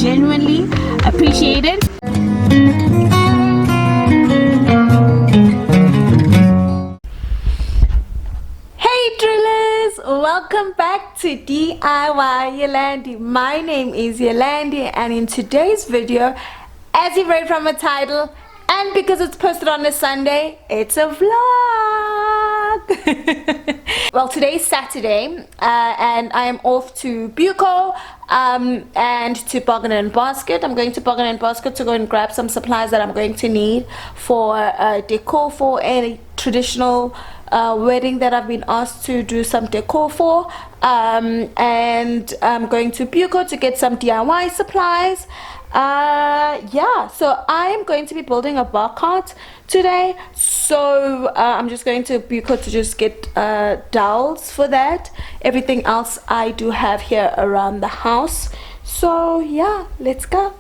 genuinely appreciate it. Hey drillers, welcome back to DIYYolande. My name is Yolande, and in today's video, as you've read from the title, and because it's posted on a Sunday, it's a vlog. Well, today's Saturday, and I am off to Buco and to 𝙤𝙤 Basket. I'm going to 𝙤𝙤 Basket to go and grab some supplies that I'm going to need for decor for a traditional wedding that I've been asked to do some decor for, and I'm going to Buco to get some DIY supplies. Yeah, so I am going to be building a bar cart today, so I'm just going to Buco to just get dowels for that. Everything else I do have here around the house, so yeah, let's go.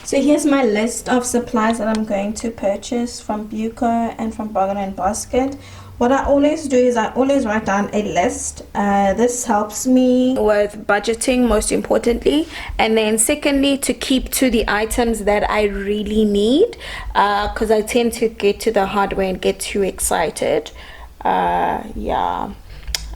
So here's my list of supplies that I'm going to purchase from Buco and from 𝙤𝙤 Basket. What I always do is I always write down a list. This helps me with budgeting, most importantly, and then secondly to keep to the items that I really need, because I tend to get to the hardware and get too excited. Yeah,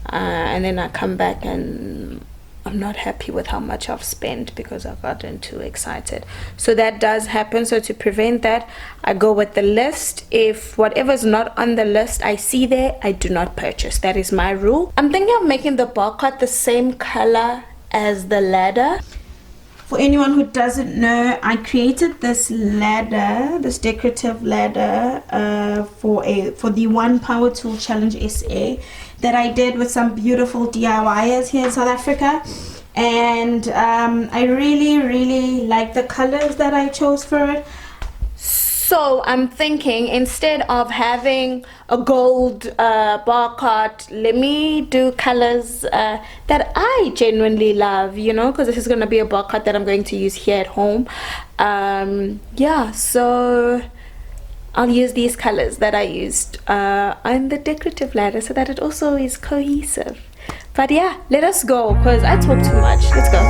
and then I come back and I'm not happy with how much I've spent because I've gotten too excited. So that does happen. So to prevent that, I go with the list. If whatever's not on the list I see there, I do not purchase. That is my rule. I'm thinking of making the bar cart the same color as the ladder. For anyone who doesn't know, I created this ladder, this decorative ladder for the One Power Tool Challenge SA that I did with some beautiful DIYers here in South Africa, and I really like the colors that I chose for it. So I'm thinking, instead of having a gold bar cart, let me do colors that I genuinely love, you know, because this is going to be a bar cart that I'm going to use here at home. Yeah, so I'll use these colors that I used on the decorative ladder so that it also is cohesive. But yeah, let us go because I talk too much. Let's go.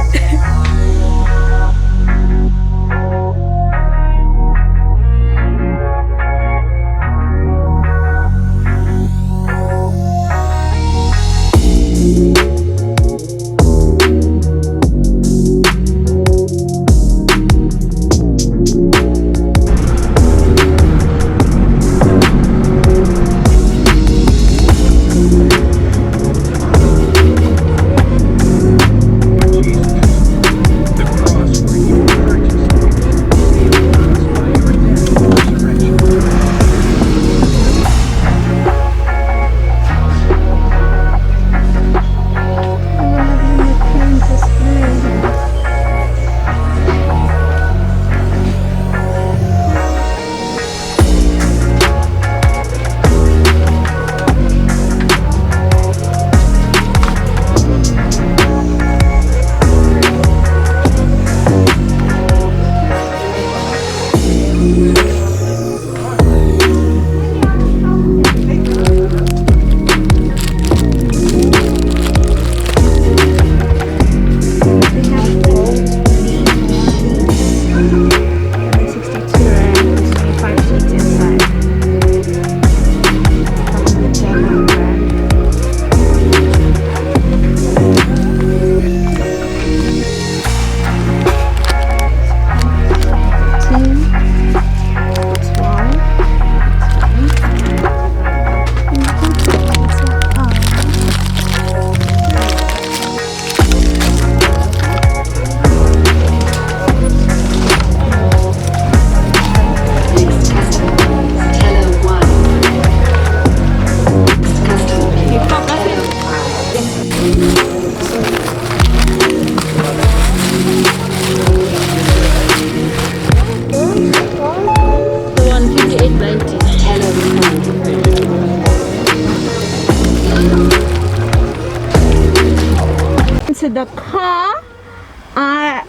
The car.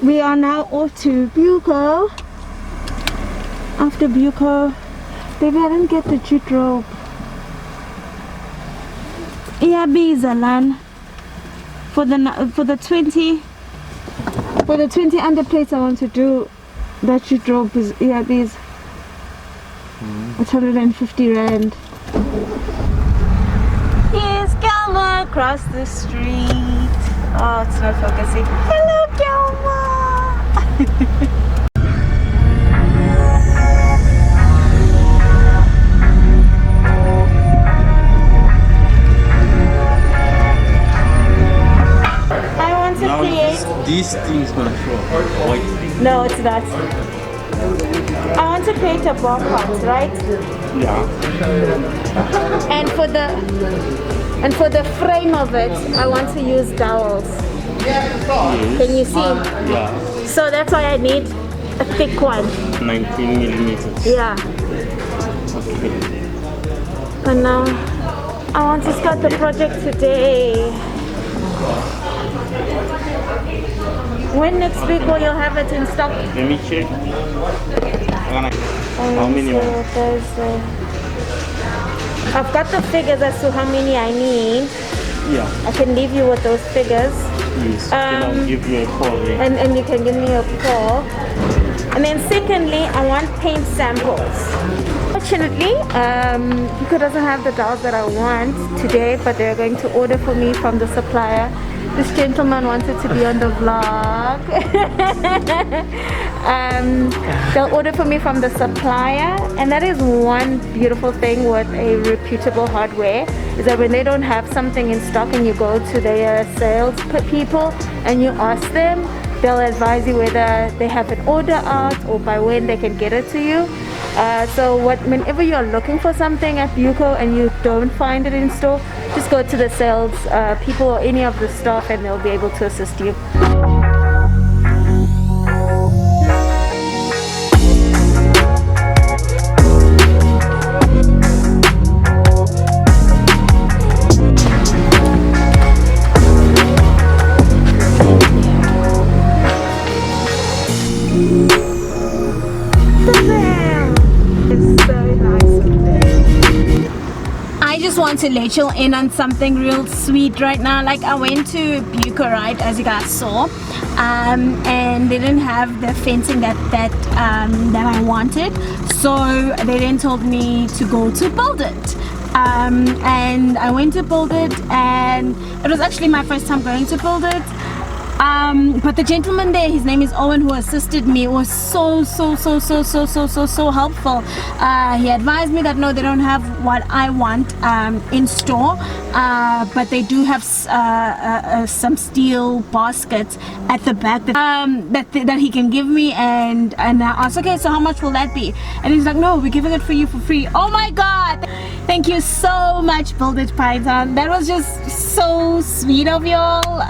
We are now off to Buco. After Buco, baby, I didn't get the jute rope. 𝙤𝙤𝙩𝙤𝙤 for the 20 For the 20 underplates I want to do, that you drop is, yeah, these. It's 150 rand. Here's Galma across the street. Oh, it's not focusing. Hello, Galma! I want to create... This thing is gonna show up. White thing. No, it's not. I want to create a bar pot, right? Yeah. And for the frame of it, I want to use dowels. Yes. Can you see? Yeah. So that's why I need a thick one. 19 millimeters. Yeah. Okay. But now I want to start the project today. When next week will you have it in stock? Let me check. How many? Thursday. I've got the figures as to how many I need. Yeah. I can leave you with those figures. Yes. Then I'll give you a call. Yeah. And you can give me a call. And then secondly, I want paint samples. Fortunately, Pico doesn't have the dolls that I want today, but they're going to order for me from the supplier. This gentleman wanted to be on the vlog. They'll order for me from the supplier, and that is one beautiful thing with a reputable hardware, is that when they don't have something in stock and you go to their sales people and you ask them, they'll advise you whether they have an order out or by when they can get it to you. So whenever you're looking for something at Buco and you don't find it in store, just go to the sales people or any of the staff and they'll be able to assist you. Want to let you in on something real sweet right now. Like, I went to Buco, right, as you guys saw, and they didn't have the fencing that I wanted, so they then told me to go to Build It. And I went to Build It, and it was actually my first time going to Build It. But the gentleman there, his name is Owen, who assisted me, was so helpful. He advised me that no, they don't have what I want in store, but they do have some steel baskets at the back that he can give me, and I asked, okay, so how much will that be? And he's like, no, we're giving it for you for free. Oh my god, thank you so much, Build It Paint. That was just so sweet of y'all.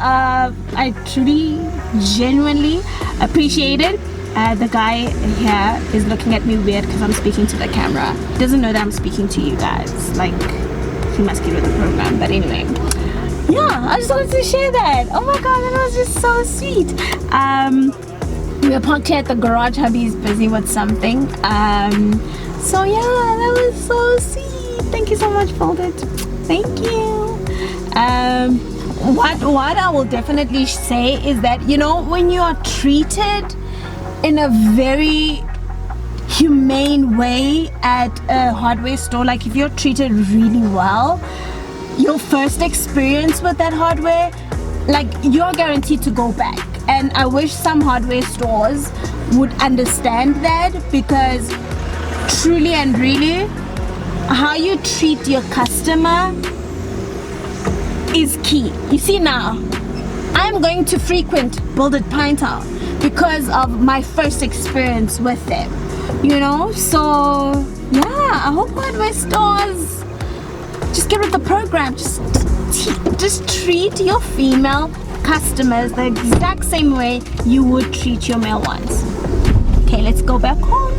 I truly, genuinely appreciate it. The guy here is looking at me weird because I'm speaking to the camera. He doesn't know that I'm speaking to you guys. Like, he must get with the program. But anyway, yeah, I just wanted to share that. Oh my god, that was just so sweet. We were parked here at the garage. Hubby's busy with something. So yeah, that was so sweet. Thank you so much, Build It. Thank you. What I will definitely say is that, you know, when you are treated in a very humane way at a hardware store, like if you're treated really well, your first experience with that hardware, like, you're guaranteed to go back. And I wish some hardware stores would understand that, because truly and really, how you treat your customer is key. You see, now I'm going to frequent Build It Paint because of my first experience with them, you know. So yeah, I hope hardware stores just get with the program. Just treat your female customers the exact same way you would treat your male ones. Okay, let's go back home.